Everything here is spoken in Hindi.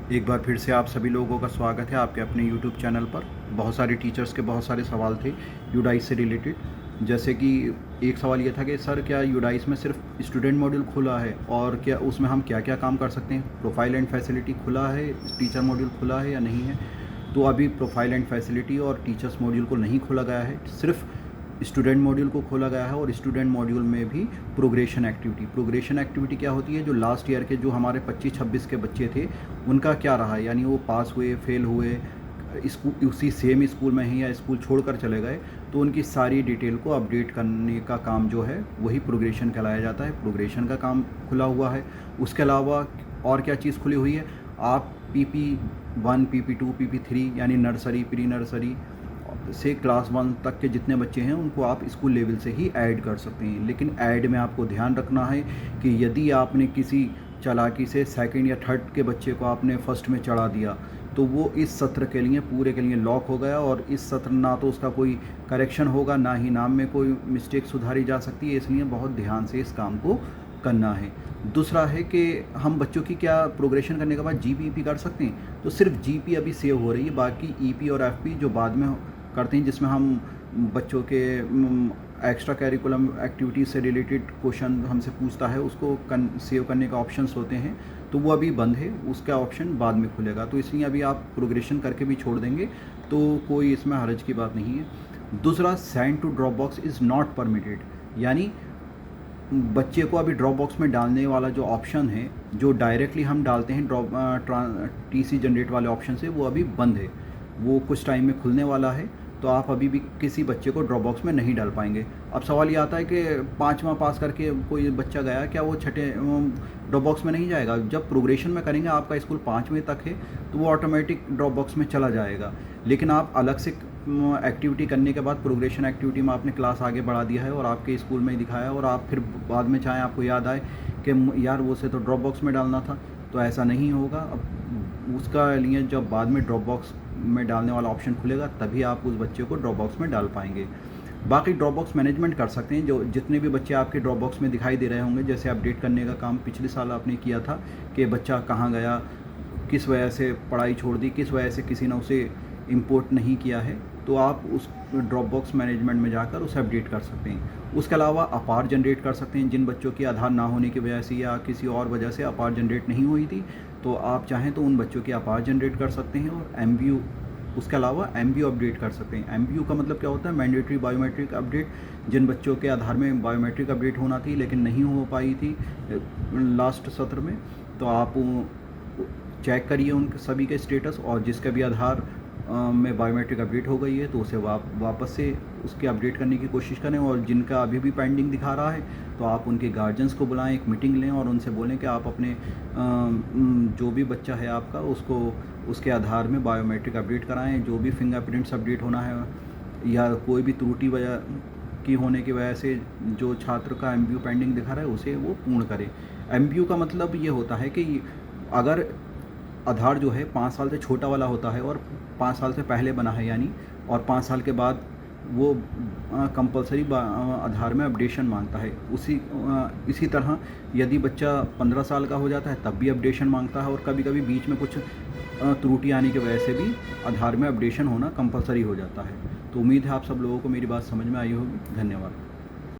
एक बार फिर से आप सभी लोगों का स्वागत है आपके अपने यूट्यूब चैनल पर। बहुत सारे टीचर्स के बहुत सारे सवाल थे यूडाइस से रिलेटेड। जैसे कि एक सवाल ये था कि सर क्या यूडाइस में सिर्फ स्टूडेंट मॉड्यूल खुला है और क्या उसमें हम क्या क्या काम कर सकते हैं, प्रोफाइल एंड फैसिलिटी खुला है, टीचर मॉड्यूल खुला है या नहीं है। तो अभी प्रोफाइल एंड फैसिलिटी और टीचर्स मॉड्यूल को नहीं खोला गया है, सिर्फ स्टूडेंट मॉड्यूल को खोला गया है। और स्टूडेंट मॉड्यूल में भी प्रोग्रेशन एक्टिविटी क्या होती है, जो लास्ट ईयर के जो हमारे 25-26 के बच्चे थे उनका क्या रहा, यानी वो पास हुए, फेल हुए, स्कूल उसी सेम स्कूल में ही या स्कूल छोड़कर चले गए, तो उनकी सारी डिटेल को अपडेट करने का काम जो है वही प्रोग्रेशन कहलाया जाता है। प्रोग्रेशन का काम खुला हुआ है। उसके अलावा और क्या चीज़ खुली हुई है, आप PP1, PP2, PP3 यानी नर्सरी, प्री नर्सरी से क्लास 1 तक के जितने बच्चे हैं उनको आप स्कूल लेवल से ही ऐड कर सकते हैं। लेकिन ऐड में आपको ध्यान रखना है कि यदि आपने किसी चालाकी से सेकंड या थर्ड के बच्चे को आपने फर्स्ट में चढ़ा दिया तो वो इस सत्र के लिए पूरे के लिए लॉक हो गया, और इस सत्र ना तो उसका कोई करेक्शन होगा, ना ही नाम में कोई मिस्टेक सुधारी जा सकती है। इसलिए बहुत ध्यान से इस काम को करना है। दूसरा है कि हम बच्चों की क्या प्रोग्रेशन करने के बाद GP कर सकते हैं, तो सिर्फ GP अभी सेव हो रही है, बाकी EP और FP जो बाद में करते हैं, जिसमें हम बच्चों के एक्स्ट्रा करिकुलम एक्टिविटीज़ से रिलेटेड क्वेश्चन हमसे पूछता है, उसको सेव करने का ऑप्शंस होते हैं, तो वो अभी बंद है, उसका ऑप्शन बाद में खुलेगा। तो इसलिए अभी आप प्रोग्रेशन करके भी छोड़ देंगे तो कोई इसमें हर्ज की बात नहीं है। दूसरा, send to drop box is not permitted, यानी बच्चे को अभी ड्रॉप बॉक्स में डालने वाला जो ऑप्शन है, जो डायरेक्टली हम डालते हैं TC जनरेट वाले ऑप्शन से, वो अभी बंद है। वो कुछ टाइम में खुलने वाला है, तो आप अभी भी किसी बच्चे को ड्रॉप बॉक्स में नहीं डाल पाएंगे। अब सवाल ये आता है कि 5वां पास करके कोई बच्चा गया, क्या वो छठे ड्रॉप बॉक्स में नहीं जाएगा। जब प्रोग्रेशन में करेंगे, आपका स्कूल 5वें तक है तो वो ऑटोमेटिक ड्रॉप बॉक्स में चला जाएगा। लेकिन आप अलग से एक्टिविटी करने के बाद प्रोग्रेशन एक्टिविटी में आपने क्लास आगे बढ़ा दिया है और आपके स्कूल में ही दिखाया, और आप फिर बाद में चाहें आपको याद आए कि यार वो से तो ड्रॉप बॉक्स में डालना था, तो ऐसा नहीं होगा। अब उसका लिए जब बाद में ड्रॉप बॉक्स में डालने वाला ऑप्शन खुलेगा तभी आप उस बच्चे को ड्रॉप बॉक्स में डाल पाएंगे। बाकी ड्रॉप बॉक्स मैनेजमेंट कर सकते हैं, जो जितने भी बच्चे आपके ड्रॉप बॉक्स में दिखाई दे रहे होंगे, जैसे अपडेट करने का काम पिछले साल आपने किया था कि बच्चा कहाँ गया, किस वजह से पढ़ाई छोड़ दी, किस वजह से किसी ने उसे इंपोर्ट नहीं किया है, तो आप उस ड्रॉप बॉक्स मैनेजमेंट में जाकर उसे अपडेट कर सकते हैं। उसके अलावा अपार जनरेट कर सकते हैं, जिन बच्चों की आधार ना होने की वजह से या किसी और वजह से अपार जनरेट नहीं हुई थी, तो आप चाहें तो उन बच्चों की अपार जनरेट कर सकते हैं। और MBU, उसके अलावा MBU अपडेट कर सकते हैं। MBU का मतलब क्या होता है, मैंडेटरी बायोमेट्रिक अपडेट। जिन बच्चों के आधार में बायोमेट्रिक अपडेट होना थी लेकिन नहीं हो पाई थी लास्ट सत्र में, तो आप चेक करिए उन सभी के स्टेटस, और जिसका भी आधार में बायोमेट्रिक अपडेट हो गई है तो उसे वापस से उसके अपडेट करने की कोशिश करें। और जिनका अभी भी पेंडिंग दिखा रहा है तो आप उनके गार्जियंस को बुलाएं, एक मीटिंग लें और उनसे बोलें कि आप अपने जो भी बच्चा है आपका, उसको उसके आधार में बायोमेट्रिक अपडेट कराएं। जो भी फिंगरप्रिंट्स अपडेट होना है या कोई भी त्रुटि वजह की होने की वजह से जो छात्र का MBU पेंडिंग दिखा रहा है उसे वो पूर्ण करें। MBU का मतलब ये होता है कि अगर आधार जो है 5 साल से छोटा वाला होता है और 5 साल से पहले बना है, यानी और 5 साल के बाद वो कंपलसरी आधार में अपडेशन मांगता है। इसी तरह यदि बच्चा 15 साल का हो जाता है तब भी अपडेशन मांगता है, और कभी कभी बीच में कुछ त्रुटि आने की वजह से भी आधार में अपडेशन होना कंपलसरी हो जाता है। तो उम्मीद है आप सब लोगों को मेरी बात समझ में आई होगी। धन्यवाद।